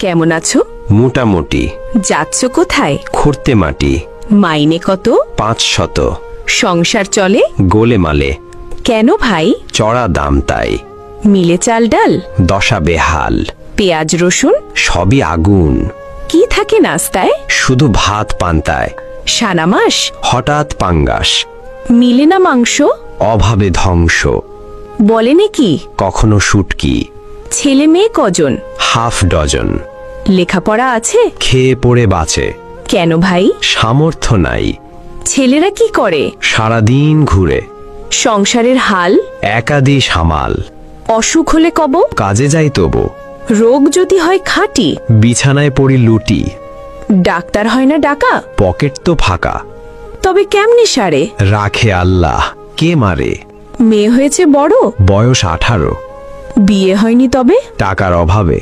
কেমন আছো? মোটামুটি। যাচ্ছ কোথায়? খুঁড়তে মাটি। মাইনে কত? 500। সংসার চলে গোলেমালে। কেন ভাই? চড়া দাম তাই। মিলে চাল ডাল? দশা বেহাল। পেঁয়াজ রসুন? সবই আগুন। কি থাকে নাস্তায়? শুধু ভাত পান্তায়। সানা মাস? হঠাৎ পাঙ্গাস। মিলে না মাংস? অভাবে ধ্বংস। বলে নাকি? কখনো শুটকি। ছেলে মেয়ে কজন? Half dozen. লেখাপড়া আছে? খেয়ে পড়ে বাঁচে। কেন ভাই? সামর্থ্য নাই। ছেলেরা কি করে? সারাদিন ঘুরে। সংসারের হাল? একাদি সামাল। অসুখ হলে কব? কাজে যাই তবু। রোগ যদি হয় খাঁটি? বিছানায় পড়ি লুটি। ডাক্তার হয় না ডাকা? পকেট তো ফাঁকা। তবে কেমনি সারে? রাখে আল্লাহ, কে মারে? মেয়ে হয়েছে বড়? বয়স 18। বিয়ে হয়নি তবে? টাকার অভাবে।